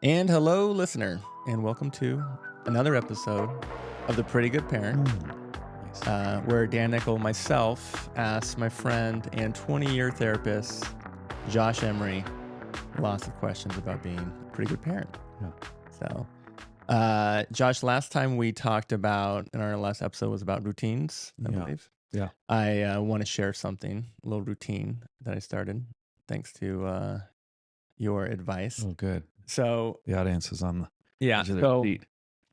And hello, listener, and welcome to another episode of The Pretty Good Parent, Nice. where Dan Nikkel, myself, asks my friend and 20-year therapist, Josh Emery, lots of questions about being a pretty good parent. Yeah. So, Josh, last time we talked about, in our last episode, was about routines, I believe. Yeah. I want to share something, a little routine that I started, thanks to your advice. Oh, good. So, The audience is on the yeah, edge of their so seat.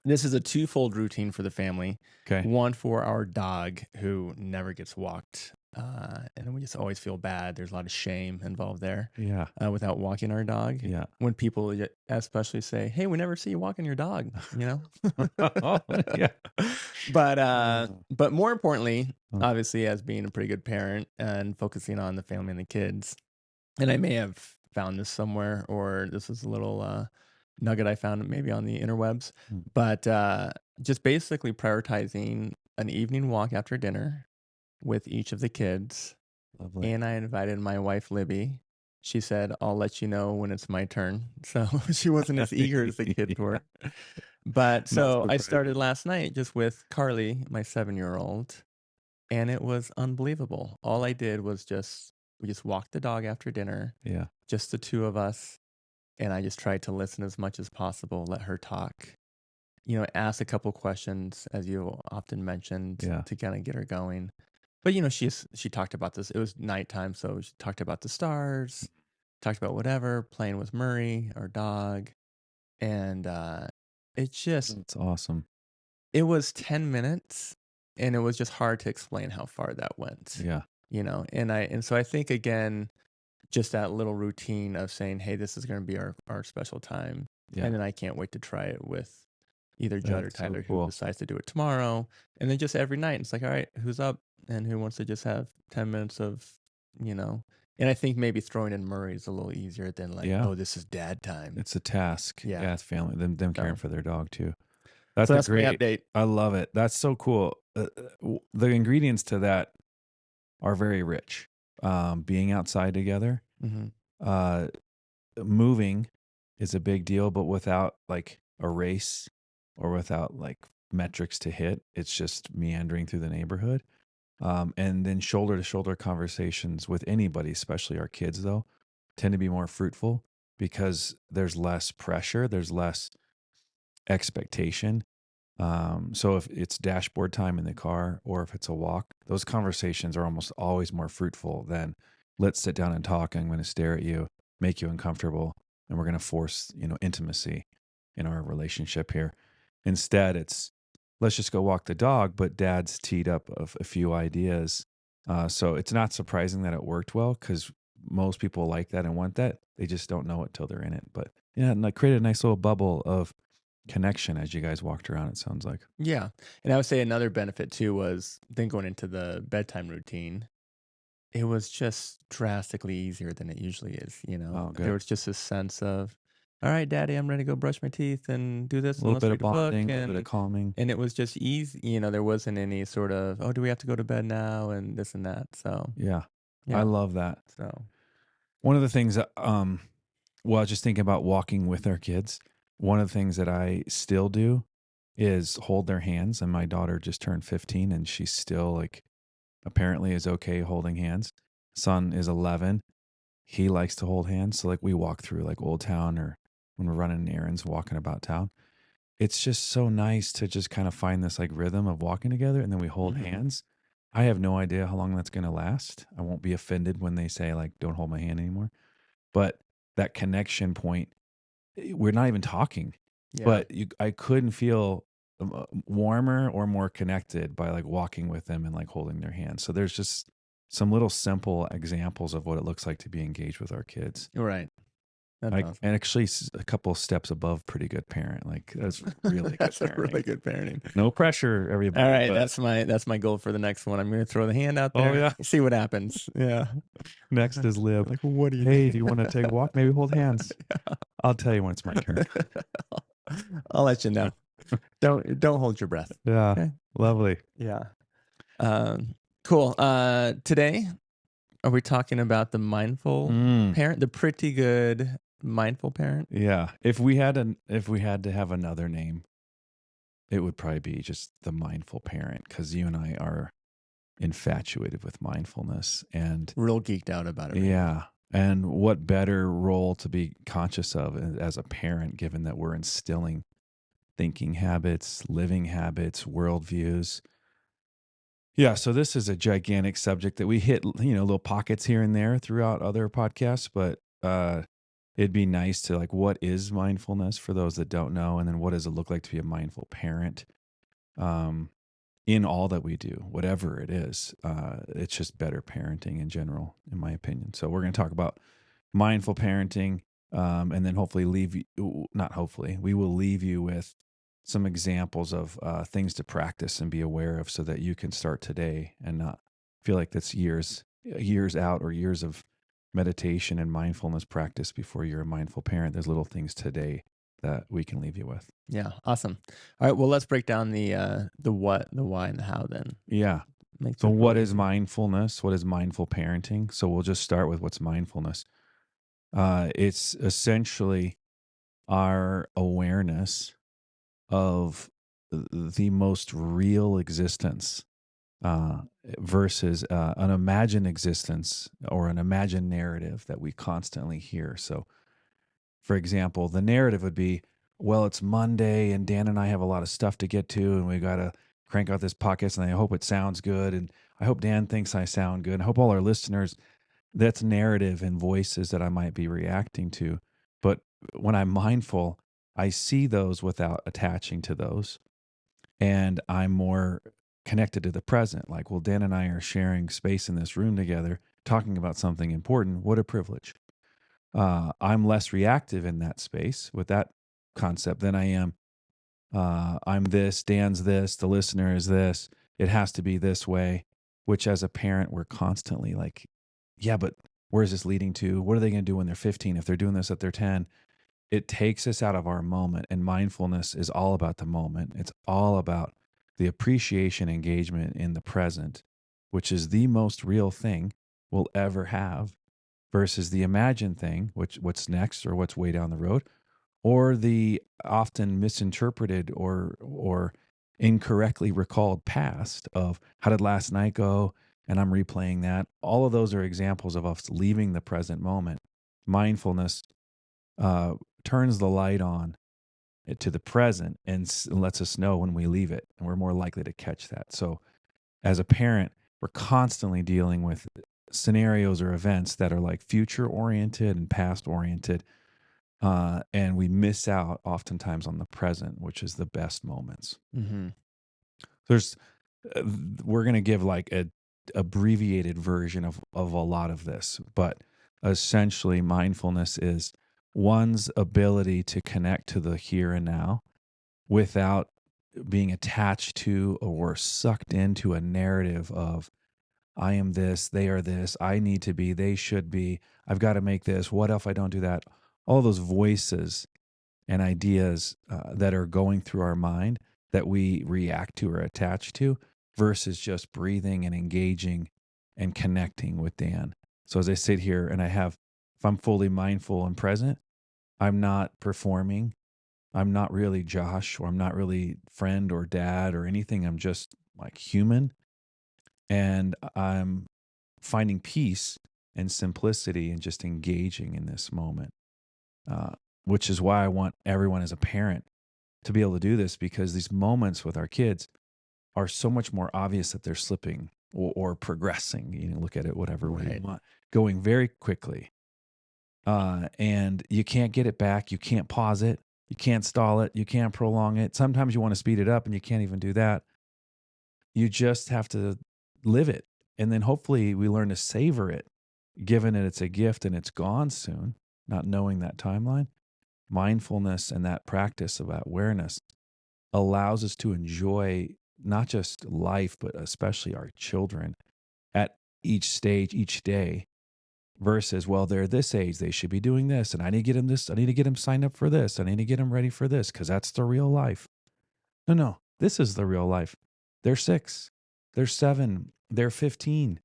this is a twofold routine for the family. Okay. One for our dog who never gets walked. And we just always feel bad. There's a lot of shame involved there Yeah. without walking our dog. Yeah. When people especially say, hey, we never see you walking your dog, you know? Yeah. But more importantly, Oh. obviously, as being a pretty good parent and focusing on the family and the kids, and I may have found this somewhere, or this is a little nugget I found maybe on the interwebs, but just basically prioritizing an evening walk after dinner with each of the kids. Lovely. And I invited my wife, Libby. She said, I'll let you know when it's my turn. So she wasn't as eager as the kids were. But so I started last night just with Carly, my 7-year-old, and it was unbelievable. All I did was we just walked the dog after dinner, Yeah. just the two of us. And I just tried to listen as much as possible, let her talk, ask a couple questions, as you often mentioned, to kind of get her going. But, she talked about this. It was nighttime, so she talked about the stars, talked about whatever, playing with Murray, our dog. And It's awesome. it was 10 minutes, and it was just hard to explain how far that went. Yeah. And so I think, again, just that little routine of saying, hey, this is going to be our special time. Yeah. And then I can't wait to try it with either Judd or That's so Tyler, cool. who decides to do it tomorrow. And then just every night, it's like, all right, who's up and who wants to just have 10 minutes of, and I think maybe throwing in Murray is a little easier than like, oh, this is dad time. It's a task. Yeah. It's family. Them caring for their dog too. So that's great my update. I love it. That's so cool. The ingredients to that are very rich. Being outside together, Mm-hmm. moving is a big deal, but without like a race or without like metrics to hit, it's just meandering through the neighborhood. And then shoulder to shoulder conversations with anybody, especially our kids, though, tend to be more fruitful because there's less pressure, there's less expectation. So if it's dashboard time in the car or if it's a walk, those conversations are almost always more fruitful than let's sit down and talk. I'm going to stare at you, make you uncomfortable, and we're going to force, intimacy in our relationship here. Instead, it's let's just go walk the dog, but dad's teed up of a few ideas. So it's not surprising that it worked well because most people like that and want that. They just don't know it till they're in it. But yeah, and like created a nice little bubble of connection as you guys walked around, it sounds like. Yeah. And I would say another benefit too was then going into the bedtime routine. It was just drastically easier than it usually is, Oh, good. There was just a sense of, all right, daddy, I'm ready to go brush my teeth and do this. A little And bit let's of read a book. bonding, a little bit of calming. And it was just easy, there wasn't any sort of, oh, do we have to go to bed now? And this and that. So, Yeah. I love that. So, one of the things that, just thinking about walking with our kids, one of the things that I still do is hold their hands. And my daughter just turned 15 and she's still like, apparently is okay holding hands. Son is 11. He likes to hold hands. So like we walk through like Old Town or when we're running errands, walking about town. It's just so nice to just kind of find this like rhythm of walking together and then we hold hands. I have no idea how long that's going to last. I won't be offended when they say like, don't hold my hand anymore. But that connection point, we're not even talking, but I couldn't feel warmer or more connected by like walking with them and like holding their hands. So there's just some little simple examples of what it looks like to be engaged with our kids. Right. That's Like, awesome. and actually a couple of steps above pretty good parent. Like that's really good. That's a really good parenting. No pressure, everybody. All right, that's my goal for the next one. I'm going to throw the hand out there. Oh, yeah. See what happens. Yeah. Next is Lib. Like, what do you? Hey, do you want to take a walk? Maybe hold hands. I'll tell you when it's my turn. I'll let you know. Don't hold your breath. Yeah. Okay. Lovely. Yeah. Cool. Today, are we talking about the mindful parent, the pretty good mindful parent? Yeah. If we had to have another name, it would probably be just the mindful parent, because you and I are infatuated with mindfulness. And Real geeked out about it right now. yeah. And what better role to be conscious of as a parent, given that we're instilling thinking habits, living habits, worldviews. Yeah, so this is a gigantic subject that we hit, little pockets here and there throughout other podcasts, but it'd be nice to, like, what is mindfulness for those that don't know, and then what does it look like to be a mindful parent? Um, in all that we do, whatever it is, it's just better parenting in general, in my opinion. So we're going to talk about mindful parenting, and then hopefully not hopefully, we will leave you with some examples of things to practice and be aware of, so that you can start today and not feel like that's years out, or years of meditation and mindfulness practice before you're a mindful parent. There's little things today that we can leave you with. Yeah, awesome. All right, well, let's break down the what, the why, and the how then. Yeah. Make So this real what is easy. mindfulness? What is mindful parenting? So we'll just start with what's mindfulness. It's essentially our awareness of the most real existence, versus an imagined existence, or an imagined narrative that we constantly hear. So, for example, the narrative would be, well, it's Monday and Dan and I have a lot of stuff to get to, and we got to crank out this podcast, and I hope it sounds good. And I hope Dan thinks I sound good. I hope all our listeners, that's narrative and voices that I might be reacting to. But when I'm mindful, I see those without attaching to those. And I'm more connected to the present. Like, well, Dan and I are sharing space in this room together, talking about something important. What a privilege. I'm less reactive in that space with that concept than I am. I'm this, Dan's this, the listener is this. It has to be this way, which as a parent, we're constantly like, yeah, but where is this leading to? What are they going to do when they're 15? If they're doing this at their 10, it takes us out of our moment. And mindfulness is all about the moment. It's all about the appreciation, engagement in the present, which is the most real thing we'll ever have, versus the imagined thing, which what's next or what's way down the road, or the often misinterpreted or incorrectly recalled past of how did last night go, and I'm replaying that. All of those are examples of us leaving the present moment. Mindfulness uh, turns the light on to the present and lets us know when we leave it, and we're more likely to catch that. So as a parent, we're constantly dealing with scenarios or events that are like future oriented and past oriented, and we miss out oftentimes on the present, which is the best moments. Mm-hmm. There's we're going to give like a abbreviated version of a lot of this, but essentially mindfulness is one's ability to connect to the here and now without being attached to or sucked into a narrative of I am this, they are this, I need to be, they should be, I've got to make this, what if I don't do that? All those voices and ideas that are going through our mind that we react to or attach to, versus just breathing and engaging and connecting with Dan. So as I sit here and if I'm fully mindful and present, I'm not performing. I'm not really Josh, or I'm not really friend or dad or anything. I'm just like human. And I'm finding peace and simplicity and just engaging in this moment, uh, which is why I want everyone as a parent to be able to do this, because these moments with our kids are so much more obvious that they're slipping or progressing. You know, look at it whatever way you want, going very quickly. And you can't get it back. You can't pause it. You can't stall it. You can't prolong it. Sometimes you want to speed it up and you can't even do that. You just have to live it. And then hopefully we learn to savor it, given that it's a gift and it's gone soon, not knowing that timeline. Mindfulness and that practice of awareness allows us to enjoy not just life, but especially our children at each stage, each day, versus, well, they're this age, they should be doing this. And I need to get them this. I need to get them signed up for this. I need to get them ready for this, because that's the real life. No, this is the real life. They're 6, they're 7, they're 15.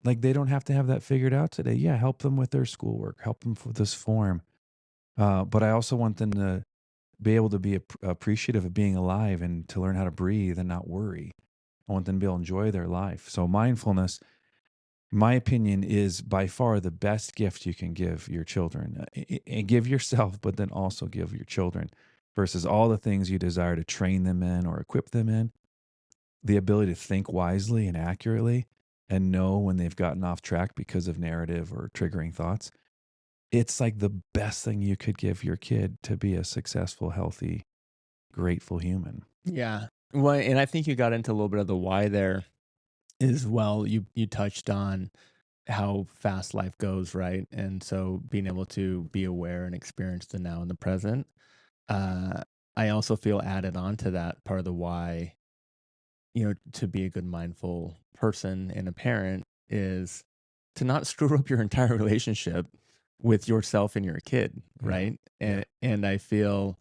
Like, they don't have to have that figured out today. Yeah, help them with their schoolwork, help them with this form. But I also want them to be able to be appreciative of being alive and to learn how to breathe and not worry. I want them to be able to enjoy their life. So mindfulness, my opinion, is by far the best gift you can give your children, and give yourself, but then also give your children, versus all the things you desire to train them in or equip them in. The ability to think wisely and accurately and know when they've gotten off track because of narrative or triggering thoughts. It's like the best thing you could give your kid to be a successful, healthy, grateful human. Yeah. Well, and I think you got into a little bit of the why there as well. You touched on how fast life goes, right? And so being able to be aware and experience the now and the present. Uh, I also feel added on to that part of the why, to be a good mindful person and a parent is to not screw up your entire relationship with yourself and your kid, Yeah. right? Yeah. And I feel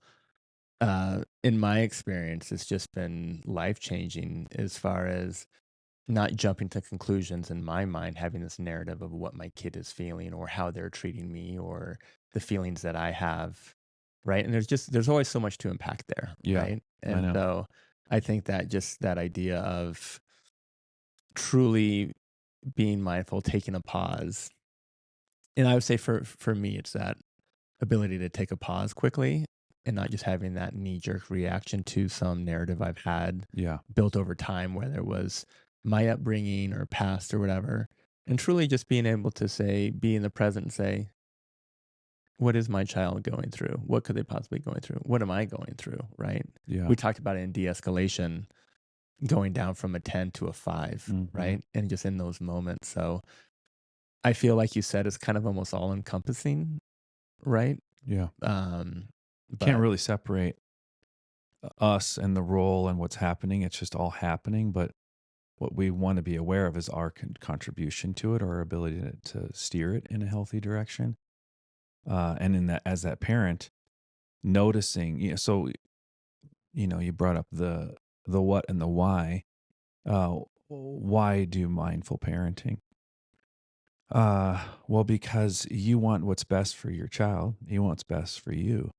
in my experience, it's just been life changing as far as not jumping to conclusions in my mind, having this narrative of what my kid is feeling or how they're treating me or the feelings that I have. Right. And there's always so much to unpack there. Yeah. Right. I And know. so I think that just that idea of truly being mindful, taking a pause. And I would say for me, it's that ability to take a pause quickly and not just having that knee jerk reaction to some narrative I've had Yeah. built over time, whether it was my upbringing or past or whatever, and truly just being able to say, be in the present and say, what is my child going through? What could they possibly going through? What am I going through? Right. Yeah. We talked about it in de-escalation, going down from a 10 to a 5, Mm-hmm. right? And just in those moments. So I feel like you said it's kind of almost all encompassing, right? Yeah. Um, Can't but really separate us and the role and what's happening. It's just all happening. But what we want to be aware of is our contribution to it, our ability to steer it in a healthy direction. And in that, as that parent, noticing, so you brought up the what and the why. Why do mindful parenting? Well, because you want what's best for your child. You want what's best for you.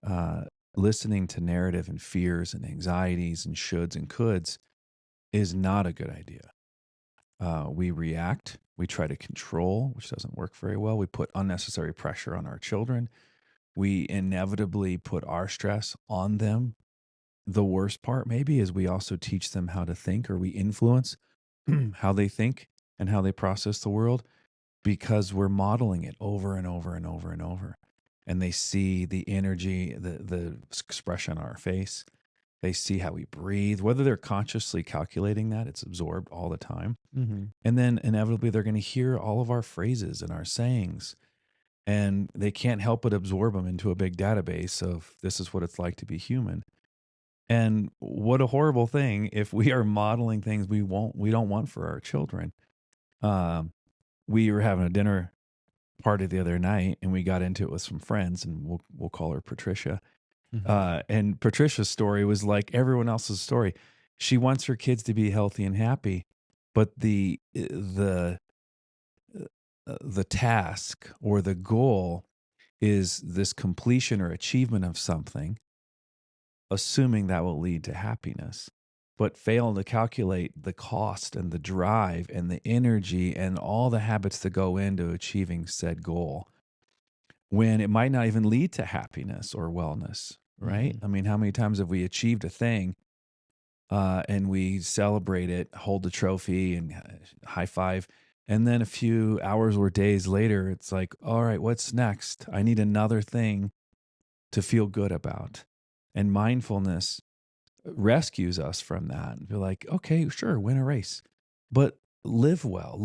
Uh, Listening to narrative and fears and anxieties and shoulds and coulds is not a good idea. We react. We try to control, which doesn't work very well. We put unnecessary pressure on our children. We inevitably put our stress on them. The worst part, maybe, is we also teach them how to think, or we influence how they think and how they process the world, because we're modeling it over and over and over and over. And they see the energy, the expression on our face. They see how we breathe, whether they're consciously calculating that, it's absorbed all the time. mhm. And then inevitably they're going to hear all of our phrases and our sayings, and they can't help but absorb them into a big database of this is what it's like to be human. And what a horrible thing if we are modeling things we don't want for our children. Um, we were having a dinner party the other night, and we got into it with some friends, and we'll call her Patricia. Mhm. And Patricia's story was like everyone else's story. She wants her kids to be healthy and happy, but the task or the goal is this completion or achievement of something, assuming that will lead to happiness, but fail to calculate the cost and the drive and the energy and all the habits that go into achieving said goal, when it might not even lead to happiness or wellness, right? Mhm. I mean, how many times have we achieved a thing, and we celebrate it, hold the trophy and high five? And then a few hours or days later, it's like, all right, what's next? I need another thing to feel good about. And mindfulness rescues us from that and be like, okay, sure, win a race, but live well,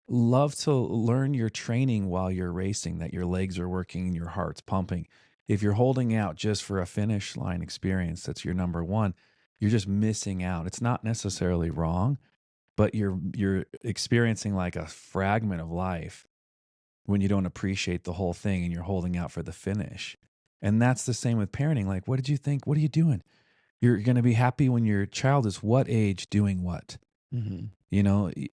love to learn your training while you're racing, that your legs are working and your heart's pumping. If you're holding out just for a finish line experience, that's your number one, you're just missing out. It's not necessarily wrong, but you're experiencing like a fragment of life when you don't appreciate the whole thing and you're holding out for the finish. And that's the same with parenting. Like, what did you think? What are you doing? You're going to be happy when your child is what age doing what, Mhm.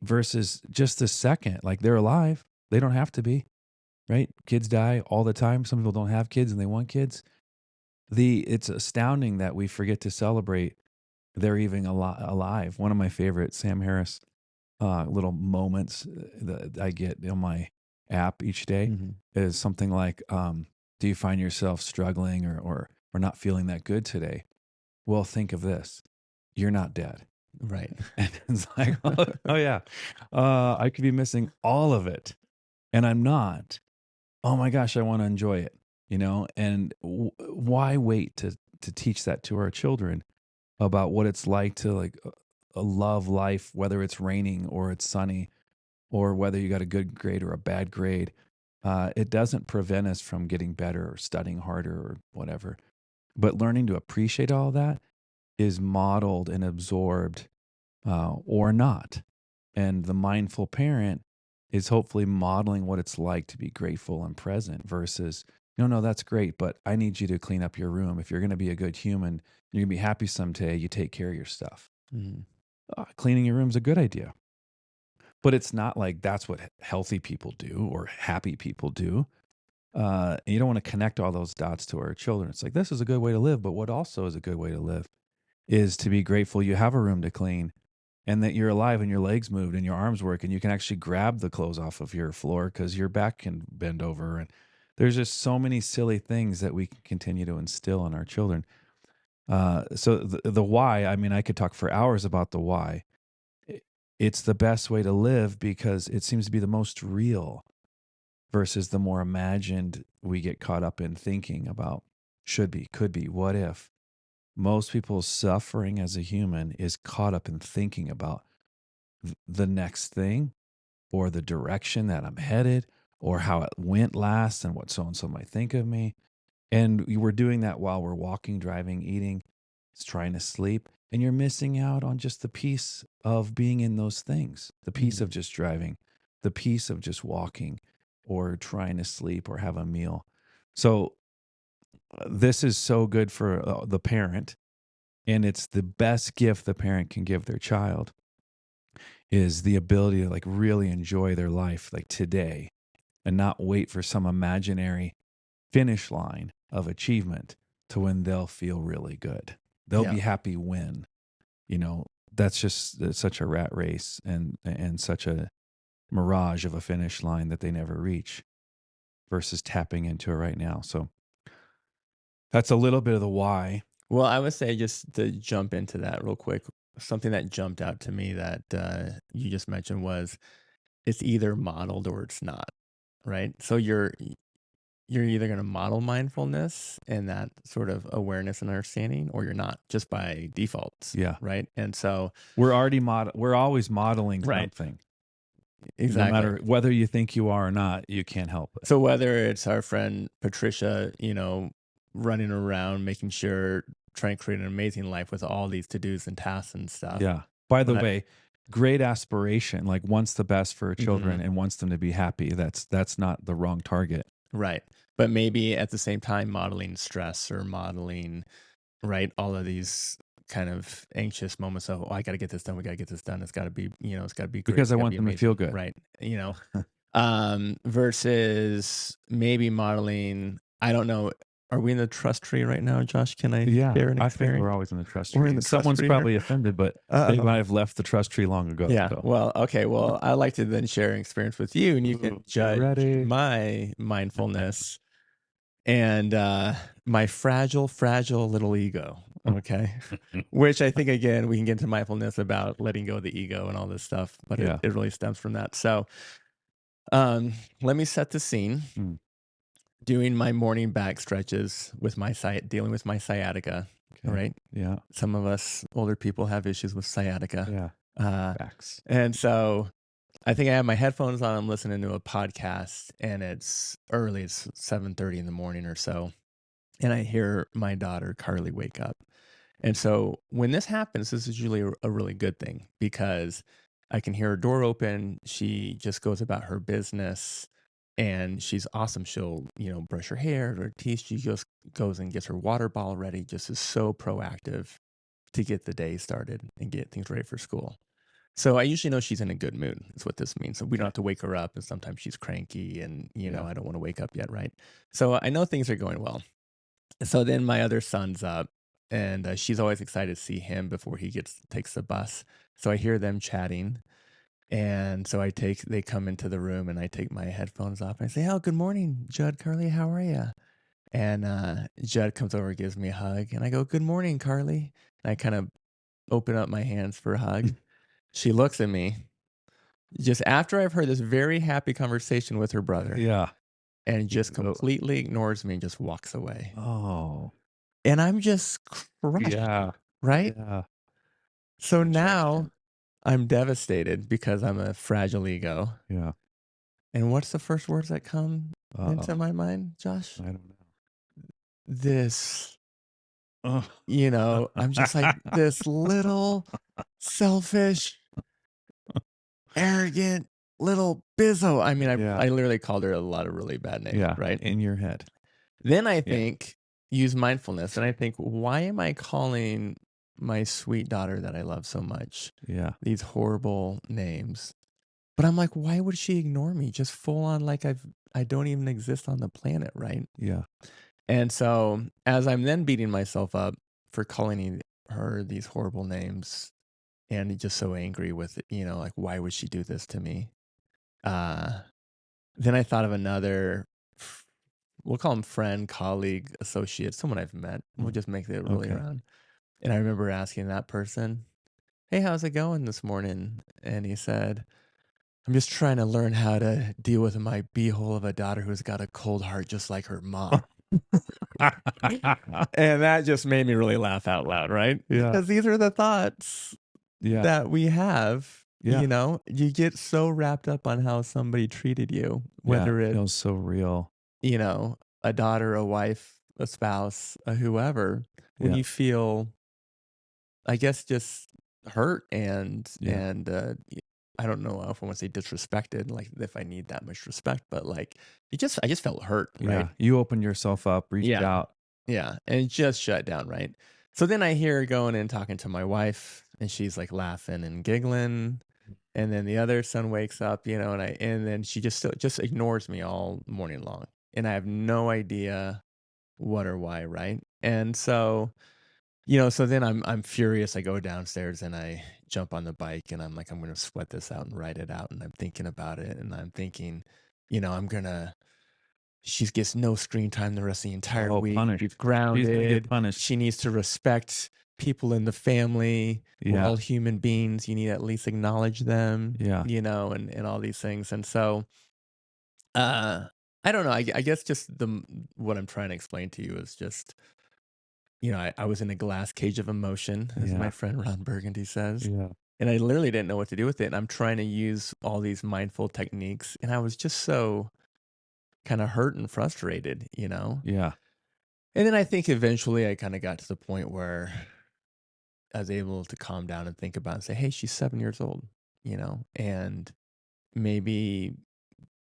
versus just a second. Like, they're alive. They don't have to be. right? Kids die all the time. Some people don't have kids and they want kids. It's astounding that we forget to celebrate they're even alive. One of my favorite Sam Harris little moments that I get on my app each day Mm-hmm. is something like, do you find yourself struggling or not feeling that good today? Well, think of this. You're not dead. Right. And it's like, oh yeah, I could be missing all of it and I'm not. Oh my gosh, I want to enjoy it, and why wait to teach that to our children about what it's like to like love life, whether it's raining or it's sunny, or whether you got a good grade or a bad grade. It doesn't prevent us from getting better or studying harder or whatever. But learning to appreciate all that is modeled and absorbed or not. And the mindful parent is hopefully modeling what it's like to be grateful and present versus, no, that's great, but I need you to clean up your room. If you're going to be a good human, you're going to be happy someday, you take care of your stuff. Mm-hmm. Cleaning your room is a good idea. But it's not like that's what healthy people do or happy people do. And you don't want to connect all those dots to our children. It's like, this is a good way to live. But what also is a good way to live is to be grateful you have a room to clean and that you're alive and your legs moved and your arms work and you can actually grab the clothes off of your floor because your back can bend over. And there's just so many silly things that we can continue to instill in our children. So the why, I mean, I could talk for hours about the why. It's the best way to live because it seems to be the most real versus the more imagined we get caught up in thinking about should be, could be, what if. Most people's suffering as a human is caught up in thinking about the next thing or the direction that I'm headed or how it went last and what so and so might think of me. And we're doing that while we're walking, driving, eating, trying to sleep. And you're missing out on just the peace of being in those things, the peace Mm-hmm. of just driving, the peace of just walking or trying to sleep or have a meal. So this is so good for the parent. And it's the best gift the parent can give their child is the ability to like really enjoy their life like today and not wait for some imaginary finish line of achievement to when they'll feel really good. They'll Yeah. be happy when, that's just such a rat race and such a mirage of a finish line that they never reach versus tapping into it right now. So that's a little bit of the why. Well, I would say just to jump into that real quick, something that jumped out to me that you just mentioned was it's either modeled or it's not, right? So you're either going to model mindfulness and that sort of awareness and understanding, or you're not, just by default, Yeah. right? And so We're always modeling right, something. No exactly. matter whether you think you are or not, you can't help it. So whether it's our friend Patricia, running around making sure trying to create an amazing life with all these to-dos and tasks and stuff. Yeah. By the But way, great aspiration, like wants the best for children and wants them to be happy. That's not the wrong target. right. But maybe at the same time modeling stress or modeling, right, all of these kind of anxious moments of, oh, I got to get this done. We got to get this done. It's got to be, it's got to be great. Because It's I got to want be them to feel amazing. good. Right. Versus maybe modeling, I don't know. Are we in the trust tree right now, Josh? Can I share an I think experience? we're always in the trust We're tree. in the trust Someone's tree here. probably offended, but they might have left the trust tree long ago. Yeah. So. Well, okay. Well, I'd like to then share an experience with you, and you can judge ready? my mindfulness and my fragile, fragile little ego. Okay. Which I think, again, we can get into mindfulness about letting go of the ego and all this stuff, but Yeah. it really stems from that. So let me set the scene. Doing my morning back stretches with dealing with my sciatica. Okay. Right. Yeah. Some of us older people have issues with sciatica. Yeah. Facts. And so I think I have my headphones on. I'm listening to a podcast, and it's early. It's 7:30 in the morning or so, and I hear my daughter Carly wake up. And so when this happens, this is usually a really good thing because I can hear her door open. She just goes about her business, and she's awesome. She'll brush her hair, her teeth. She just goes and gets her water bottle ready. Just is so proactive to get the day started and get things ready for school. So I usually know she's in a good mood. Is what this means. So we don't Okay. have to wake her up, and sometimes she's cranky, and Yeah. I don't want to wake up yet, right? So I know things are going well. So then my other son's up, and she's always excited to see him before he takes the bus. So I hear them chatting, and so they come into the room, and I take my headphones off, and I say, "Oh, good morning, Judd, Carly, how are you?" And Judd comes over, and gives me a hug, and I go, "Good morning, Carly." And I kind of open up my hands for a hug. She looks at me just after I've heard this very happy conversation with her brother, Yeah. and just Oh. completely ignores me and just walks away. Oh. And I'm just crushed, Yeah. right? Yeah. So now Rejection. I'm devastated because I'm a fragile ego. Yeah. And what's the first words that come into Uh-oh. my mind, Josh? I don't know. This, Oh. I'm just like this little selfish, arrogant little bizzo. I mean, Yeah. I literally called her a lot of really bad names, Yeah. right? In your head. Then I Yeah. think, use mindfulness, and I think, why am I calling my sweet daughter that I love so much Yeah. these horrible names? But I'm like, why would she ignore me? Just full on like I don't even exist on the planet, right? Yeah. And so as I'm then beating myself up for calling her these horrible names and just so angry with it, like why would she do this to me? Uh then I thought of another we'll call him friend, colleague, associate, someone I've met. We'll Mm. just make it really Okay. around. And I remember asking that person, "Hey, how's it going this morning?" And he said, "I'm just trying to learn how to deal with my beehole of a daughter who's got a cold heart just like her mom." And that just made me really laugh out loud, right? Yeah. Because these are the thoughts Yeah. that we have. Yeah. You get so wrapped up on how somebody treated you, Yeah. whether It it's, feels so real. a daughter, a wife, a spouse, a whoever, when Yeah. you feel, I guess, just hurt Yeah. I don't know if I want to say disrespected, like if I need that much respect, but like I just felt hurt, right? Yeah. You opened yourself up, reached Yeah. out. Yeah, and just shut down, right? So then I hear her going and talking to my wife, and she's like laughing and giggling, and then the other son wakes up, and then she just ignores me all morning long, and I have no idea what or why, right? And so, so then I'm furious. I go downstairs and I jump on the bike, and I'm like, I'm gonna sweat this out and write it out, and I'm thinking about it, and I'm thinking, I'm gonna she gets no screen time the rest of the entire Oh, week. She's punished. She's gonna get grounded. punished. She needs to respect people in the family. We're Yeah. all human beings. You need to at least acknowledge them, Yeah. and all these things. And so, uh, I don't know. I guess just what I'm trying to explain to you is just, I was in a glass cage of emotion, as my Yeah. friend Ron Burgundy says. Yeah. And I literally didn't know what to do with it. And I'm trying to use all these mindful techniques. And I was just so kind of hurt and frustrated. Yeah. And then I think eventually I kind of got to the point where I was able to calm down and think about it and say, hey, she's 7 years old, and maybe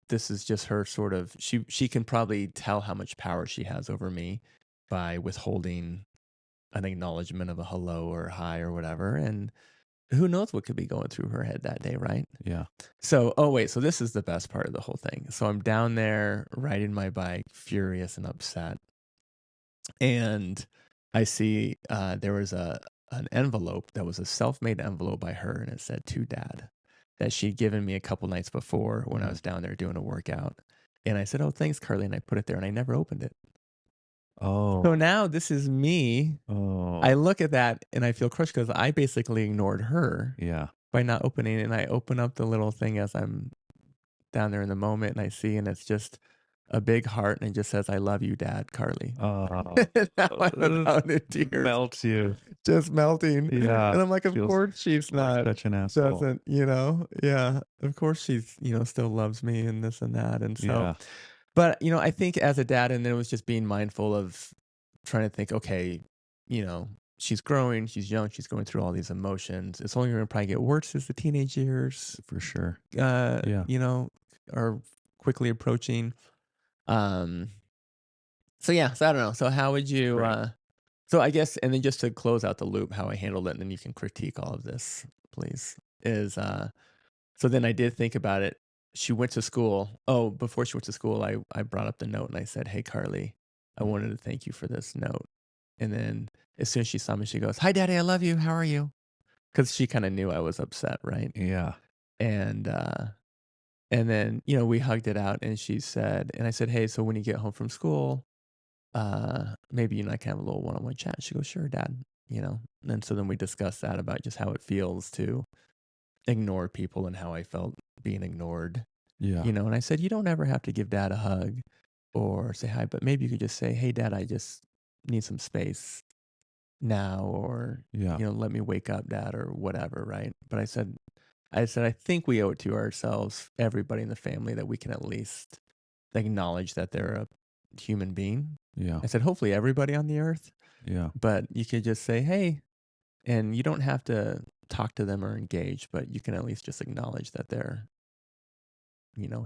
this is just her sort of, she can probably tell how much power she has over me by withholding an acknowledgement of a hello or hi or whatever. And who knows what could be going through her head that day, right? Yeah. So, oh, wait, so this is the best part of the whole thing. So I'm down there riding my bike, furious and upset. And I see there was an envelope that was a self-made envelope by her, and it said to dad, that she'd given me a couple nights before when I Mhm. was down there doing a workout. And I said, "Oh, thanks, Carly," and I put it there, and I never opened it. So Oh. now this is me. Oh. I look at that and I feel crushed because I basically ignored her Yeah. by not opening it. And I open up the little thing as I'm down there in the moment, and I see, and it's just a big heart, and it just says, "I love you, Dad, Carly." Oh. Now I'm about in tears, Melts you. just melting. Yeah. And I'm like, of Feels course she's like not, such an asshole. doesn't, yeah, of course she's, still loves me and this and that. And so, Yeah. but, I think as a dad, and then it was just being mindful of trying to think, okay, she's growing, she's young, she's going through all these emotions. It's only going to probably get worse as the teenage years, For sure. uh, Yeah. you know, are quickly approaching. Um, so yeah, so I don't know. So how would you, Great. so I guess, and then just to close out the loop, how I handled it, and then you can critique all of this, please. is, so then I did think about it. She went to school. Oh, before she went to school, I brought up the note and I said, "Hey, Carly, I wanted to thank you for this note." And then as soon as she saw me, she goes, "Hi, Daddy, I love you. How are you?" Because she kind of knew I was upset, right? Yeah. And and then we hugged it out, and she said, and I said, "Hey, so when you get home from school, maybe you and I can have a little one-on-one chat." She goes, "Sure, Dad." And so then we discussed that about just how it feels to ignore people and how I felt being ignored. Yeah. And I said, "You don't ever have to give Dad a hug or say hi, but maybe you could just say, 'Hey, Dad, I just need some space now,' or, Yeah. let me wake up, Dad," or whatever, right? But I think we owe it to ourselves, everybody in the family, that we can at least acknowledge that they're a human being. Yeah. I said, hopefully everybody on the earth, Yeah. but you could just say, "Hey," and you don't have to talk to them or engage, but you can at least just acknowledge that they're,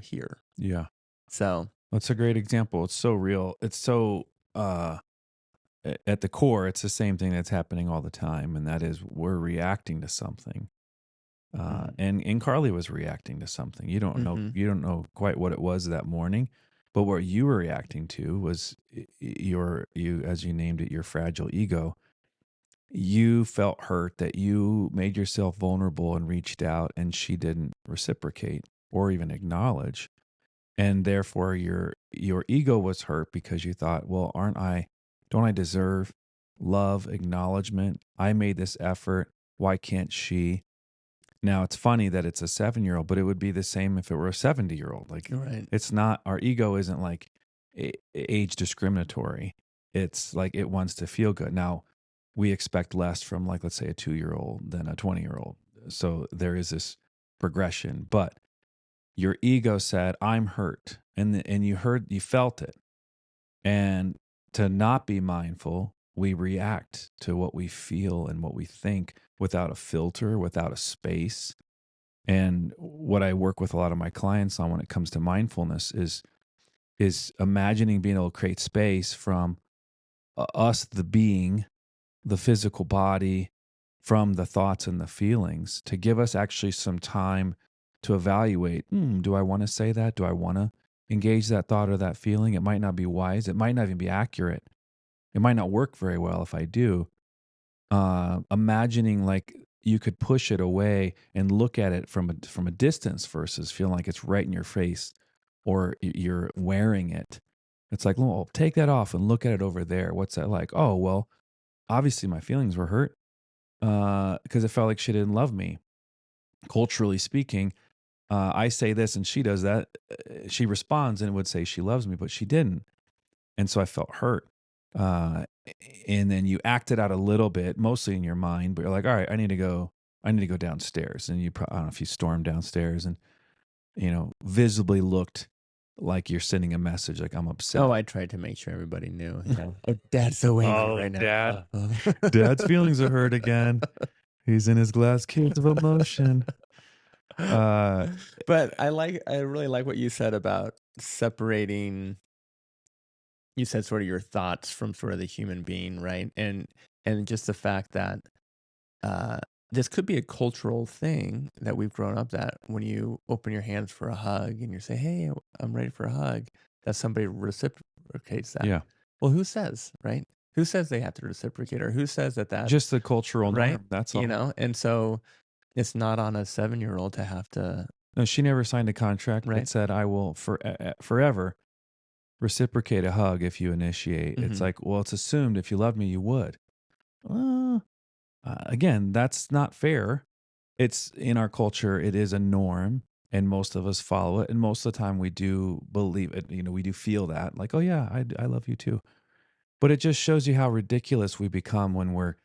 here. Yeah. So, That's a great example. It's so real. It's so at the core, it's the same thing that's happening all the time, and that is we're reacting to something. mhm, And Carly was reacting to something. mhm, You don't know quite what it was that morning, but what you were reacting to was you as you named it, your fragile ego. You felt hurt that you made yourself vulnerable and reached out, and she didn't reciprocate or even acknowledge, and therefore your ego was hurt because you thought, well, don't I deserve love, acknowledgement? I made this effort. Why can't she? Now it's funny that it's a 7-year-old, but it would be the same if it were a 70-year-old. Like, right. it's not, our ego isn't like age discriminatory. It's like it wants to feel good. Now we expect less from, like, let's say a 2-year-old than a 20-year-old. So there is this progression, but your ego said, I'm hurt. And you felt it. And to not be mindful, we react to what we feel and what we think without a filter, without a space. And what I work with a lot of my clients on when it comes to mindfulness is imagining being able to create space from us, the being, the physical body, from the thoughts and the feelings, to give us actually some time to evaluate, do I want to say that? Do I want to engage that thought or that feeling? It might not be wise. It might not even be accurate. It might not work very well if I do. Imagining like you could push it away and look at it from a distance versus feeling like it's right in your face, or you're wearing it. It's like, well, take that off and look at it over there. What's that like? Oh, well, obviously my feelings were hurt because it felt like she didn't love me. Culturally speaking, I say this and she does that. She responds and would say she loves me, but she didn't. And so I felt hurt. Uh, and then you acted out a little bit, mostly in your mind, but you're like, all right, I need to go downstairs. And I don't know if you stormed downstairs and, visibly looked like you're sending a message, like, I'm upset. Oh, I tried to make sure everybody knew. Yeah. Oh, Dad's so angry Oh, right now. dad. Dad's feelings are hurt again. He's in his glass case of emotion. But I really like what you said about separating. You said sort of your thoughts from sort of the human being, right? And just the fact that uh, this could be a cultural thing that we've grown up, that when you open your hands for a hug and you say, "Hey, I'm ready for a hug," that somebody reciprocates that. yeah, Well, who says, right? Who says they have to reciprocate, or who says that just the cultural right? norm. That's all. And so it's not on a 7-year-old to have to, No, she never signed a contract that right? said, I will forever reciprocate a hug if you initiate. It's Hmm. like, well, it's assumed if you loved me, you would. Uh, Again, that's not fair. It's in our culture, it is a norm, and most of us follow it. And most of the time, we do believe it. We do feel that, like, oh yeah, I love you too. But it just shows you how ridiculous we become when we're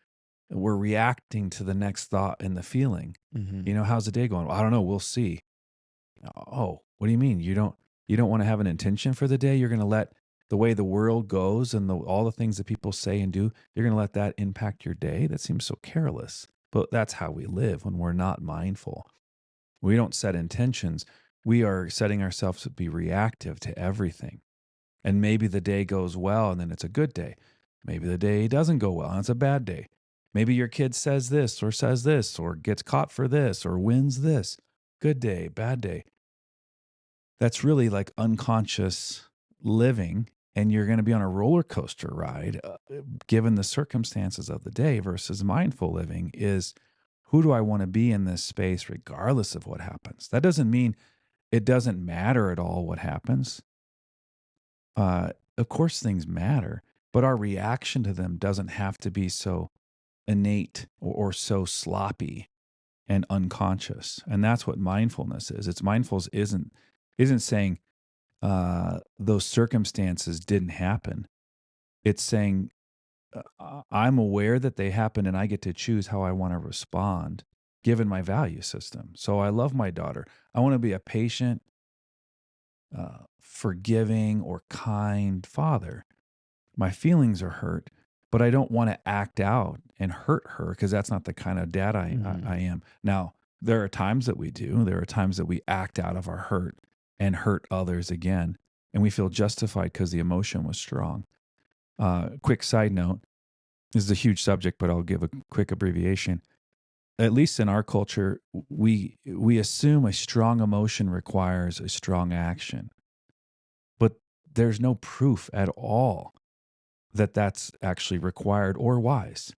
reacting to the next thought and the feeling. Hmm. How's the day going? Well, I don't know. We'll see. Oh, what do you mean? You don't want to have an intention for the day? You're going to let the way the world goes and all the things that people say and do, you're going to let that impact your day? That seems so careless. But that's how we live when we're not mindful. We don't set intentions. We are setting ourselves to be reactive to everything. And maybe the day goes well and then it's a good day. Maybe the day doesn't go well and it's a bad day. Maybe your kid says this or gets caught for this or wins this. Good day, bad day. That's really like unconscious living. And you're going to be on a roller coaster ride, given the circumstances of the day, versus mindful living is, who do I want to be in this space regardless of what happens? That doesn't mean it doesn't matter at all what happens. Of course, things matter, but our reaction to them doesn't have to be so innate or so sloppy and unconscious. And that's what mindfulness is. It's mindfulness isn't saying those circumstances didn't happen. It's saying I'm aware that they happen and I get to choose how I want to respond given my value system. So I love my daughter. I want to be a patient, forgiving, or kind father. My feelings are hurt, but I don't want to act out and hurt her because that's not the kind of dad I am. Now, there are times that we do. There are times that we act out of our hurt and hurt others again, and we feel justified because the emotion was strong. Quick side note, this is a huge subject, but I'll give a quick abbreviation. At least in our culture, we assume a strong emotion requires a strong action, but there's no proof at all that that's actually required or wise.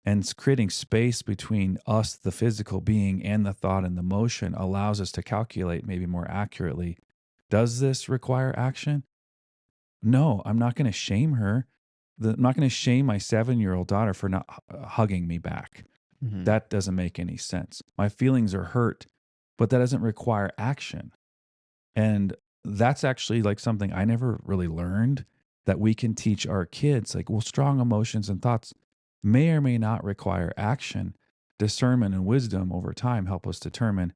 And creating space between us, the physical being, and the thought and the motion allows us to calculate maybe more accurately. Does this require action? No, I'm not going to shame her. I'm not going to shame my 7-year-old daughter for not hugging me back. Mm-hmm. That doesn't make any sense. My feelings are hurt, but that doesn't require action. And that's actually like something I never really learned, that we can teach our kids. Like, well, strong emotions and thoughts may or may not require action. Discernment and wisdom over time help us determine,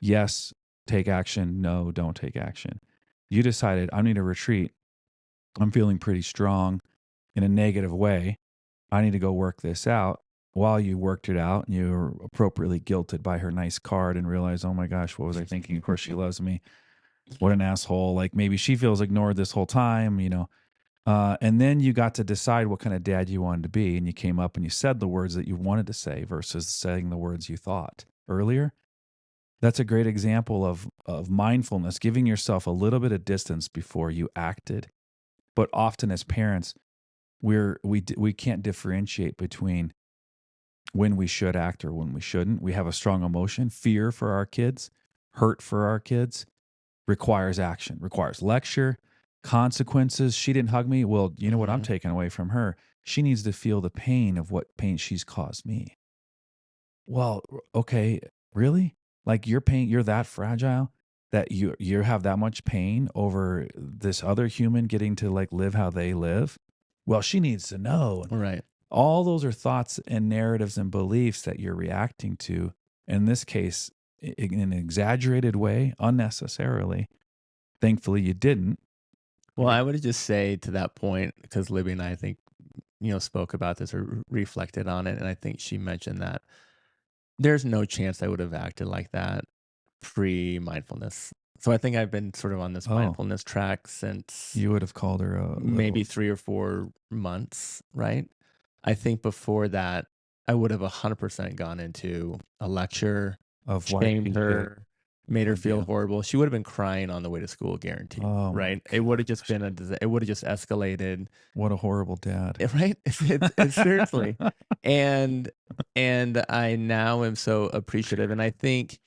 yes, take action. No, don't take action. You decided, I need a retreat. I'm feeling pretty strong in a negative way. I need to go work this out. While you worked it out and you were appropriately guilted by her nice card and realized, oh my gosh, what was I thinking? Of course she loves me. What an asshole. Like, maybe she feels ignored this whole time, and then you got to decide what kind of dad you wanted to be. And you came up and you said the words that you wanted to say versus saying the words you thought earlier. That's a great example of mindfulness, giving yourself a little bit of distance before you acted. But often as parents, we can't differentiate between when we should act or when we shouldn't. We have a strong emotion, fear for our kids, hurt for our kids, requires action, requires lecture, consequences. She didn't hug me. Well, you know what I'm taking away from her? She needs to feel the pain of what pain she's caused me. Well, okay, really? Like, your pain, you're that fragile that you have that much pain over this other human getting to like live how they live? Well, she needs to know. Right. All those are thoughts and narratives and beliefs that you're reacting to, in this case, in an exaggerated way, unnecessarily. Thankfully, you didn't. Well, I would just say to that point, because Libby and I think, spoke about this or reflected on it. And I think she mentioned that there's no chance I would have acted like that pre-mindfulness. So I think I've been sort of on this mindfulness track since You would have called her a maybe little... 3 or 4 months, right? I think before that, I would have 100% gone into a lecture, of shamed her, made her feel deal. horrible. She would have been crying on the way to school, guaranteed, Oh, right? It would have just been it would have just escalated. What a horrible dad. Right? It's seriously. And I now am so appreciative. And I think,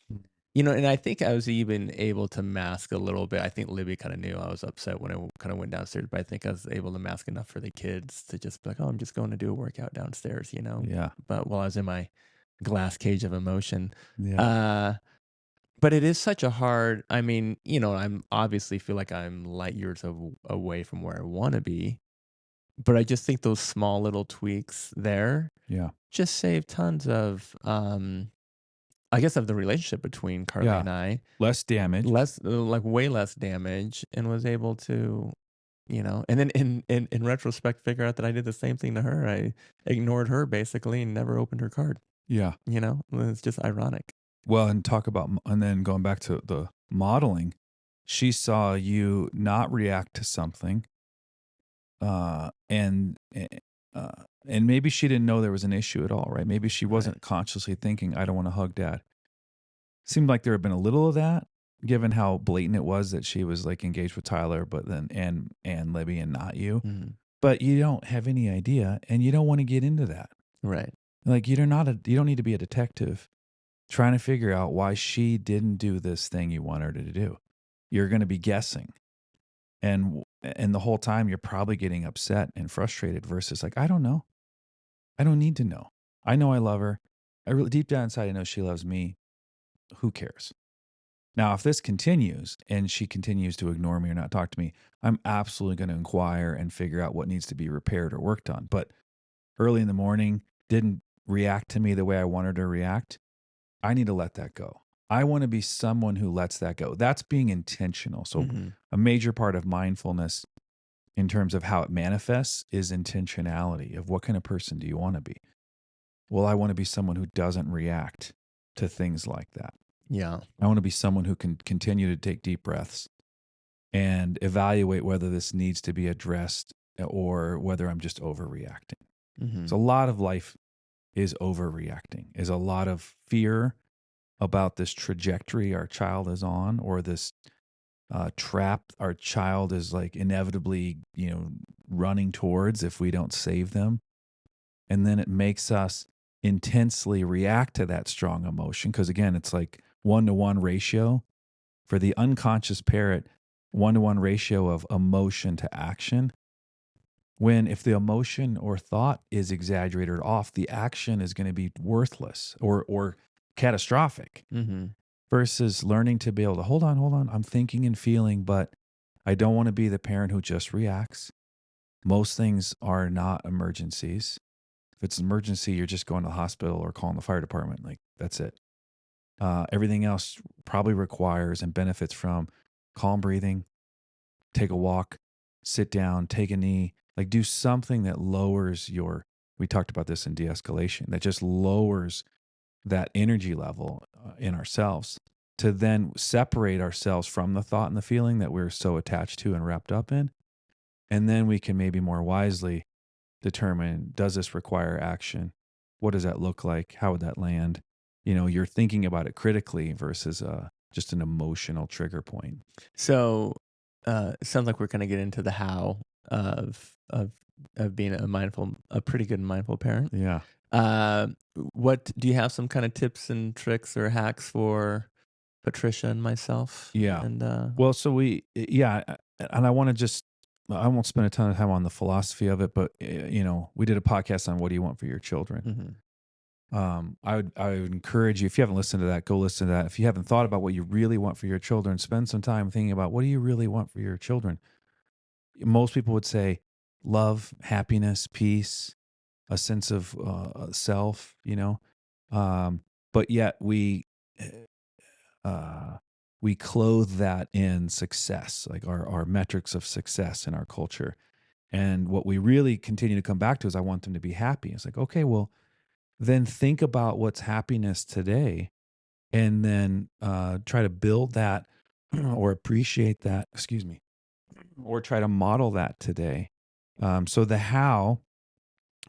and I think I was even able to mask a little bit. I think Libby kind of knew I was upset when I kind of went downstairs, but I think I was able to mask enough for the kids to just be like, oh, I'm just going to do a workout downstairs, Yeah. But while I was in my glass cage of emotion. Yeah. But it is such a hard, I'm obviously feel like I'm light years away from where I want to be. But I just think those small little tweaks there Yeah. just save tons of, I guess, of the relationship between Carly and I. Less damage. Way less damage, and was able to, and then in retrospect, figure out that I did the same thing to her. I ignored her basically and never opened her card. Yeah. It's just ironic. Well, and then going back to the modeling, she saw you not react to something, and And maybe she didn't know there was an issue at all, right? Maybe she Right. wasn't consciously thinking, I don't want to hug dad. Seemed like there had been a little of that, given how blatant it was that she was like engaged with Tyler, but then and Libby and not you. Mhm. But you don't have any idea, and you don't want to get into that. Right. Like you don't need to be a detective trying to figure out why she didn't do this thing you want her to do. You're going to be guessing, and the whole time you're probably getting upset and frustrated. Versus like, I don't know, I don't need to know. I know I love her. I really deep down inside I know she loves me. Who cares? Now, if this continues and she continues to ignore me or not talk to me, I'm absolutely going to inquire and figure out what needs to be repaired or worked on. But early in the morning, didn't react to me the way I want her to react. I need to let that go. I want to be someone who lets that go. That's being intentional. So, Mhm. a major part of mindfulness in terms of how it manifests is intentionality of what kind of person do you want to be? Well, I want to be someone who doesn't react to things like that. Yeah. I want to be someone who can continue to take deep breaths and evaluate whether this needs to be addressed or whether I'm just overreacting. So Mhm. a lot of life is overreacting, is a lot of fear about this trajectory our child is on, or this trap our child is like inevitably, running towards if we don't save them. And then it makes us intensely react to that strong emotion. Because again, it's like 1-to-1 ratio for the unconscious parrot, 1-to-1 ratio of emotion to action. When if the emotion or thought is exaggerated or off, the action is going to be worthless or catastrophic. Mhm. Versus learning to be able to hold on, I'm thinking and feeling, but I don't want to be the parent who just reacts. Most things are not emergencies. If it's an emergency, you're just going to the hospital or calling the fire department. Like that's it. Everything else probably requires and benefits from calm breathing, take a walk, sit down, take a knee, like do something that lowers we talked about this in de-escalation, that just lowers that energy level in ourselves to then separate ourselves from the thought and the feeling that we're so attached to and wrapped up in. And then we can maybe more wisely determine, does this require action? What does that look like? How would that land? You're thinking about it critically versus just an emotional trigger point. So, it sounds like we're gonna get into the how of being a pretty good mindful parent. Yeah. Uh, what do you have some kind of tips and tricks or hacks for Patricia and myself? Yeah. And Well, so and I want to I won't spend a ton of time on the philosophy of it, but we did a podcast on what do you want for your children. Mhm. I would encourage you, if you haven't listened to that, go listen to that. If you haven't thought about what you really want for your children, spend some time thinking about what do you really want for your children. Most people would say love, happiness, peace, a sense of self, but yet uh, we clothe that in success, like our metrics of success in our culture. And what we really continue to come back to is I want them to be happy. It's like, okay, well, then think about what's happiness today and then try to build that or appreciate that, excuse me, or try to model that today. So the how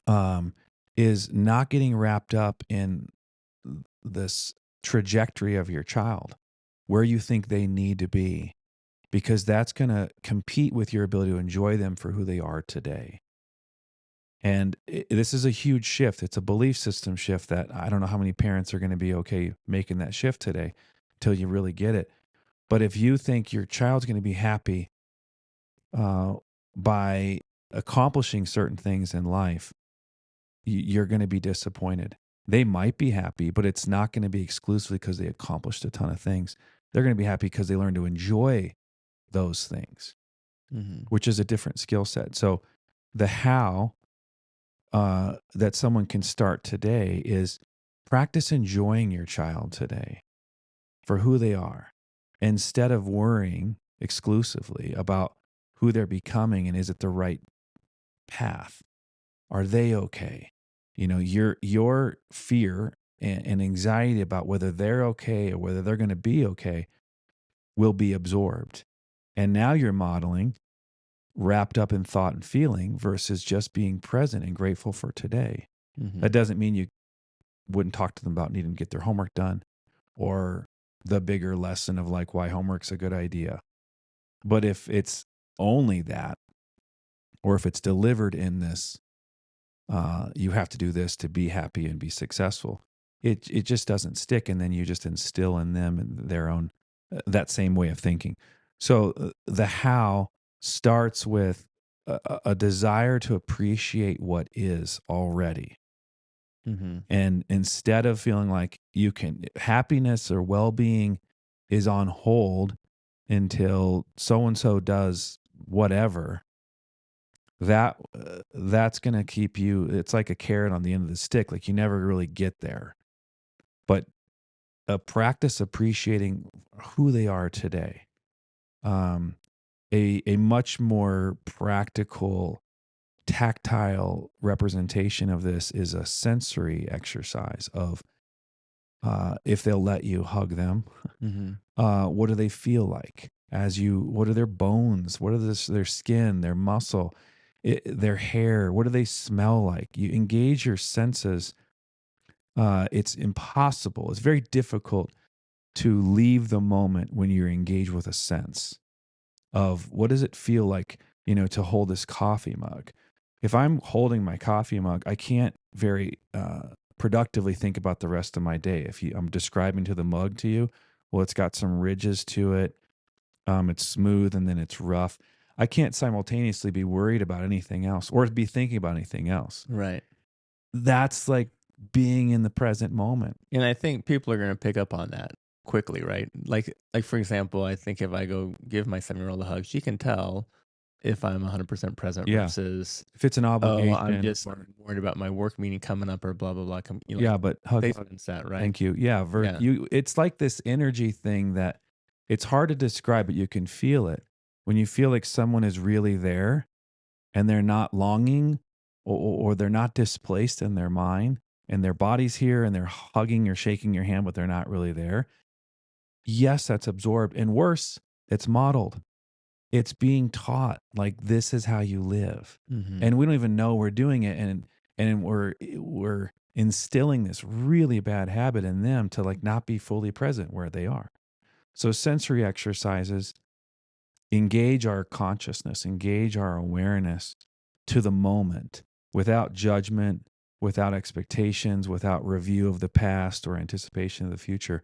um, is not getting wrapped up in this trajectory of your child, where you think they need to be, because that's going to compete with your ability to enjoy them for who they are today. And this is a huge shift. It's a belief system shift that I don't know how many parents are going to be okay making that shift today till you really get it. But if you think your child's going to be happy uh, by accomplishing certain things in life, you're going to be disappointed. They might be happy, but it's not going to be exclusively because they accomplished a ton of things. They're going to be happy because they learned to enjoy those things, Mhm. which is a different skill set. So the how that someone can start today is practice enjoying your child today for who they are instead of worrying exclusively about who they're becoming and is it the right path. Are they okay? Your fear and anxiety about whether they're okay or whether they're going to be okay will be absorbed. And now you're modeling wrapped up in thought and feeling versus just being present and grateful for today. Mm-hmm. That doesn't mean you wouldn't talk to them about needing to get their homework done or the bigger lesson of like why homework's a good idea. But if it's only that, or if it's delivered in this, you have to do this to be happy and be successful, it just doesn't stick. And then you just instill in them and their own, that same way of thinking. So the how starts with a desire to appreciate what is already. Mm-hmm. And instead of feeling like you can, happiness or well-being is on hold until so-and-so does whatever, that's going to keep you, it's like a carrot on the end of the stick. Like you never really get there. But practice appreciating who they are today. A much more practical, tactile representation of this is a sensory exercise of if they'll let you hug them. Mm-hmm. What do they feel like as you, what are their bones? What are their skin, their muscle, their hair? What do they smell like? You engage your senses. It's impossible. It's very difficult to leave the moment when you're engaged with a sense of what does it feel like, to hold this coffee mug. If I'm holding my coffee mug, I can't very productively think about the rest of my day. If I'm describing to the mug to you, well, it's got some ridges to it. It's smooth and then it's rough. I can't simultaneously be worried about anything else or be thinking about anything else. Right. That's like being in the present moment. And I think people are going to pick up on that quickly, right? Like for example, I think if I go give my 7-year-old a hug, she can tell if I'm 100% present Yeah. versus, If it's an oh, I'm obligation, just worried about my work meeting coming up or blah blah blah. yeah, but hug. They sense that, right? Thank you. Yeah, Yeah. it's like this energy thing that it's hard to describe, but you can feel it. When you feel like someone is really there and they're not longing or they're not displaced in their mind and their body's here and they're hugging or shaking your hand, but they're not really there. Yes, that's absorbed. And worse, it's modeled. It's being taught like this is how you live. Mm-hmm. And we don't even know we're doing it. And we're instilling this really bad habit in them to like not be fully present where they are. So sensory exercises engage our consciousness, engage our awareness to the moment without judgment, without expectations, without review of the past or anticipation of the future.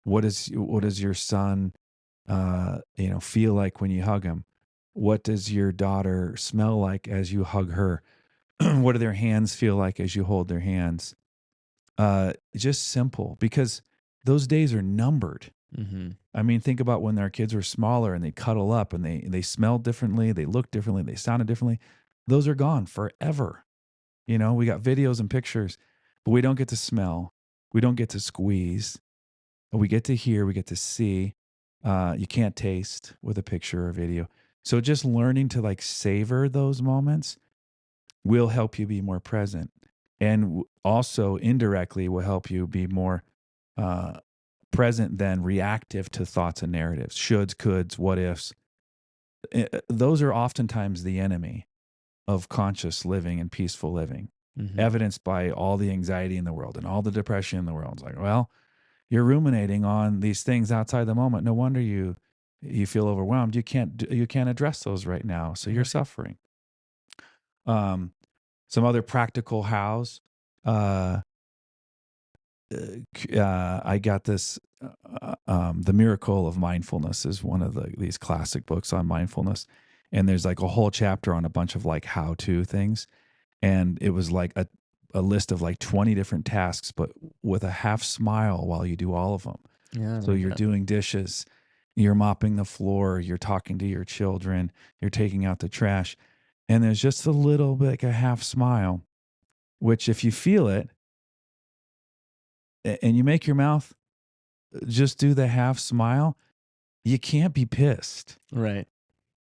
What does your son feel like when you hug him? What does your daughter smell like as you hug her? What do their hands feel like as you hold their hands? Just simple, because those days are numbered. Mm-hmm. I mean, think about when our kids were smaller and they cuddle up and they smelled differently, they looked differently, they sounded differently. Those are gone forever. We got videos and pictures, but we don't get to smell. We don't get to squeeze. We get to hear, we get to see. You can't taste with a picture or video. So just learning to like savor those moments will help you be more present, and also indirectly will help you be more present than reactive to thoughts and narratives, shoulds, coulds, what ifs. Those are oftentimes the enemy of conscious living and peaceful living, Mm-hmm. evidenced by all the anxiety in the world and all the depression in the world. It's like, well, you're ruminating on these things outside the moment. No wonder you feel overwhelmed. You can't address those right now, so you're suffering. Some other practical hows. I got this. The Miracle of Mindfulness is one of these classic books on mindfulness, and there's like a whole chapter on a bunch of like how-to things, and it was like a list of like 20 different tasks, but with a half smile while you do all of them. Yeah. So you're doing dishes, you're mopping the floor, you're talking to your children, you're taking out the trash, and there's just a little bit, like a half smile, which if you feel it and you make your mouth just do the half smile, you can't be pissed. Right.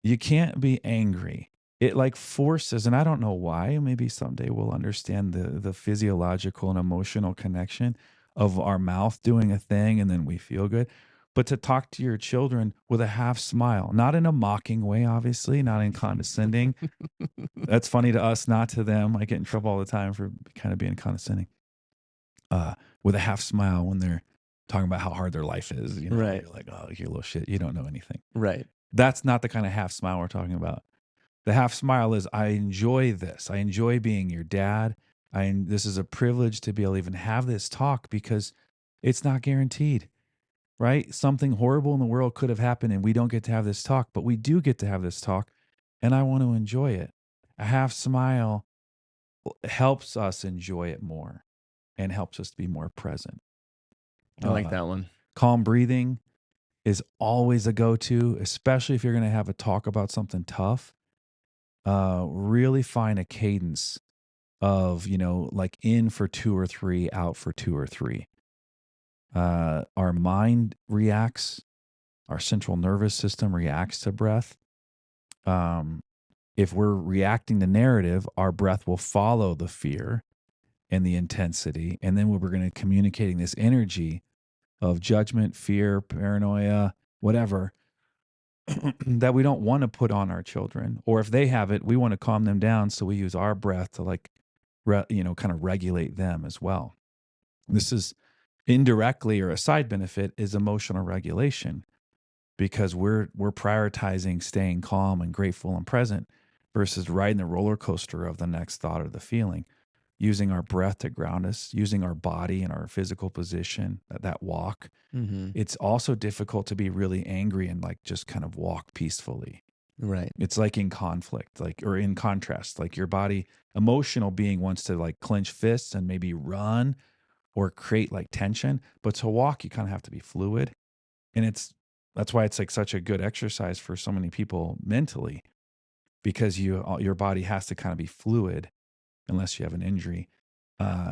You can't be angry. It like forces, and I don't know why, maybe someday we'll understand the physiological and emotional connection of our mouth doing a thing and then we feel good. but to talk to your children with a half smile, not in a mocking way, obviously, not in condescending. That's funny to us, not to them. I get in trouble all the time for kind of being condescending. With a half smile when they're talking about how hard their life is, you know, Right. you're like, oh, you're a little shit. You don't know anything. Right. That's not the kind of half smile we're talking about. The half smile is, I enjoy this. I enjoy being your dad. This is a privilege to be able to even have this talk because it's not guaranteed, right? Something horrible in the world could have happened and we don't get to have this talk, but we do get to have this talk and I want to enjoy it. A half smile helps us enjoy it more and helps us to be more present. I like that one. Calm breathing is always a go-to, especially if you're going to have a talk about something tough. Really find a cadence of, like in for 2 or 3, out for 2 or 3. Our mind reacts, our central nervous system reacts to breath. If we're reacting to narrative, our breath will follow the fear and the intensity. And then we're going to communicating this energy of judgment, fear, paranoia, whatever, that we don't want to put on our children. Or if they have it, we want to calm them down. So we use our breath to kind of regulate them as well. This is indirectly, or a side benefit is emotional regulation, because we're prioritizing staying calm and grateful and present versus riding the roller coaster of the next thought or the feeling. Using our breath to ground us, using our body and our physical position, that walk. Mm-hmm. It's also difficult to be really angry and like just kind of walk peacefully. Right. It's like in conflict, or in contrast, like your body, emotional being wants to like clench fists and maybe run or create like tension. But to walk, you kind of have to be fluid. And that's why it's like such a good exercise for so many people mentally, because your body has to kind of be fluid. Unless you have an injury,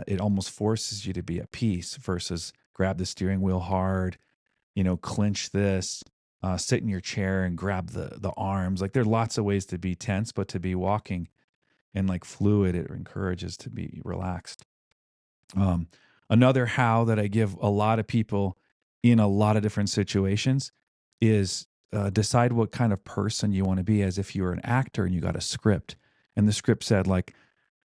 it almost forces you to be at peace versus grab the steering wheel hard, clench this, sit in your chair and grab the arms. Like there are lots of ways to be tense, but to be walking and like fluid, it encourages to be relaxed. Another how that I give a lot of people in a lot of different situations is decide what kind of person you want to be, as if you were an actor and you got a script. And the script said like,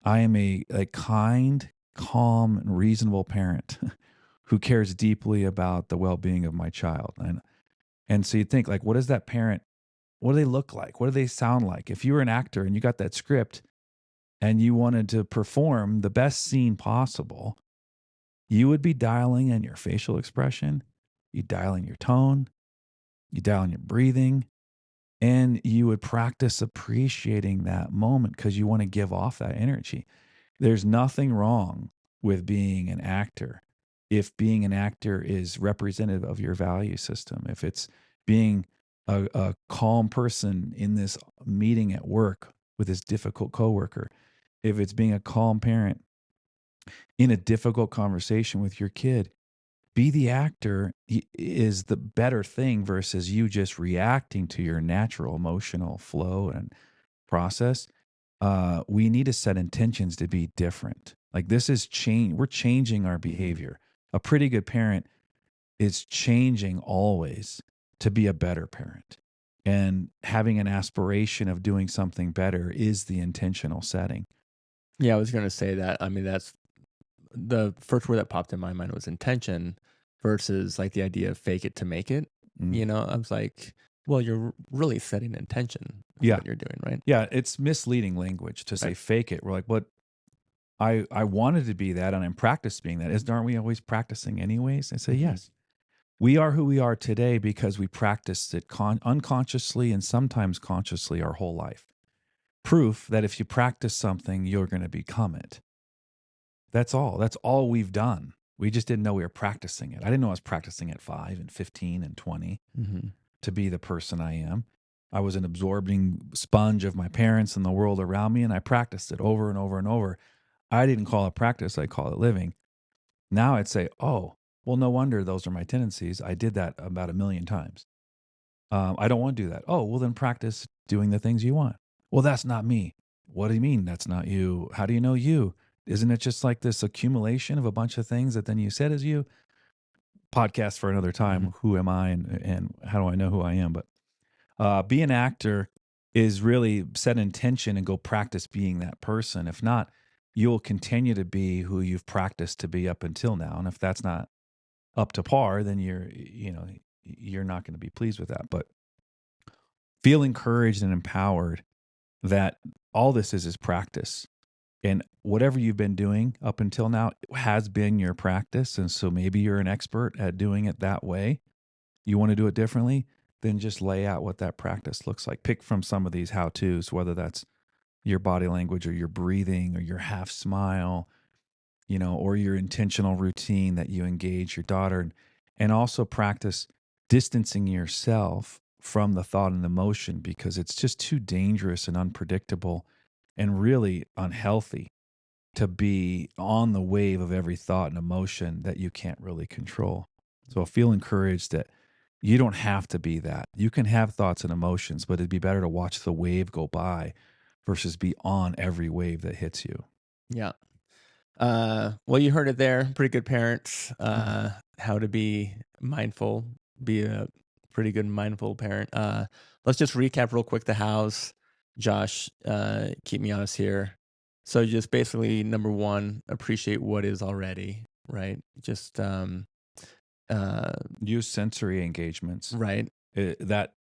I am a kind, calm, and reasonable parent who cares deeply about the well-being of my child. And so you think like, what does that parent, what do they look like? What do they sound like? If you were an actor and you got that script and you wanted to perform the best scene possible, you would be dialing in your facial expression, you dial in your tone, you dial in your breathing, and you would practice appreciating that moment because you want to give off that energy. There's nothing wrong with being an actor if being an actor is representative of your value system. If it's being a calm person in this meeting at work with this difficult coworker, if it's being a calm parent in a difficult conversation with your kid, be the actor is the better thing versus you just reacting to your natural emotional flow and process. We need to set intentions to be different. Like this is change. We're changing our behavior. A pretty good parent is changing always to be a better parent. And having an aspiration of doing something better is the intentional setting. Yeah, I was going to say that. I mean, that's the first word that popped in my mind was intention versus like the idea of fake it to make it. Mm. I was like, well, you're really setting intention of what you're doing, right? Yeah, it's misleading language to say fake it. We're like, what? I wanted to be that and I'm practicing being that. Aren't we always practicing anyways? I say, yes. We are who we are today because we practiced it unconsciously and sometimes consciously our whole life. Proof that if you practice something, you're going to become it. That's all. That's all we've done. We just didn't know we were practicing it. I didn't know I was practicing at 5 and 15 and 20 to be the person I am. I was an absorbing sponge of my parents and the world around me, and I practiced it over and over and over. I didn't call it practice. I call it living. Now I'd say, oh, well, no wonder those are my tendencies. I did that about 1 million times. I don't want to do that. Oh, well, then practice doing the things you want. Well, that's not me. What do you mean that's not you? How do you know you? Isn't it just like this accumulation of a bunch of things that then you said is you? podcast for another time. Who am I and how do I know who I am? But be an actor is really set intention and go practice being that person. If not, you'll continue to be who you've practiced to be up until now. And if that's not up to par, then you're not going to be pleased with that. But feel encouraged and empowered that all this is practice. And whatever you've been doing up until now has been your practice. And so maybe you're an expert at doing it that way. You want to do it differently, then just lay out what that practice looks like. Pick from some of these how-tos, whether that's your body language or your breathing or your half smile, or your intentional routine that you engage your daughter. And also practice distancing yourself from the thought and emotion, because it's just too dangerous and unpredictable and really unhealthy to be on the wave of every thought and emotion that you can't really control. So feel encouraged that you don't have to be that. You can have thoughts and emotions, but it'd be better to watch the wave go by versus be on every wave that hits you. Yeah. Well, you heard it there. Pretty good parents. How to be mindful, be a pretty good mindful parent. Let's just recap real quick the hows. Josh, keep me honest here. So just basically, number one, appreciate what is already, right? Just use sensory engagements. Right. That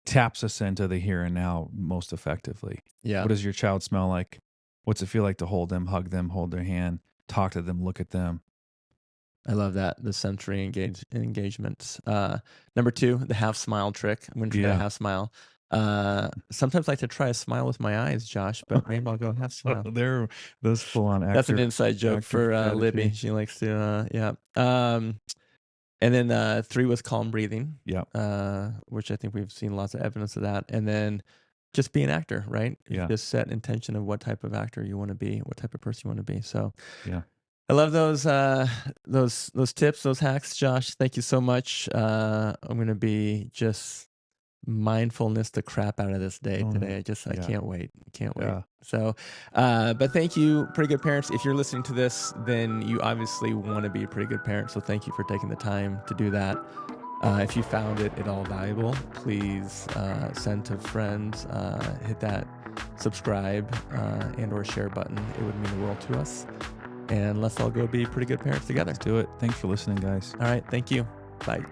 taps us into the here and now most effectively. Yeah. What does your child smell like? What's it feel like to hold them, hug them, hold their hand, talk to them, look at them? I love that, the sensory engagements. Number two, the half smile trick. I'm going to try a half smile. Sometimes I like to try a smile with my eyes, Josh, but maybe I'll go half smile. They're those full on actor. That's an inside joke for Libby. She likes to, yeah. And then 3 was calm breathing. Yeah. Which I think we've seen lots of evidence of that. And then just be an actor, right? Yeah. Just set intention of what type of actor you want to be, what type of person you want to be. So yeah. I love those tips, those hacks, Josh. Thank you so much. I'm gonna be just mindfulness the crap out of this day today. I can't wait. Can't wait. So, but thank you, pretty good parents. If you're listening to this, then you obviously want to be a pretty good parent. So thank you for taking the time to do that. If you found it at all valuable, please send to friends, hit that subscribe and or share button. It would mean the world to us. And let's all go be pretty good parents together. Let's do it. Thanks for listening, guys. All right. Thank you. Bye.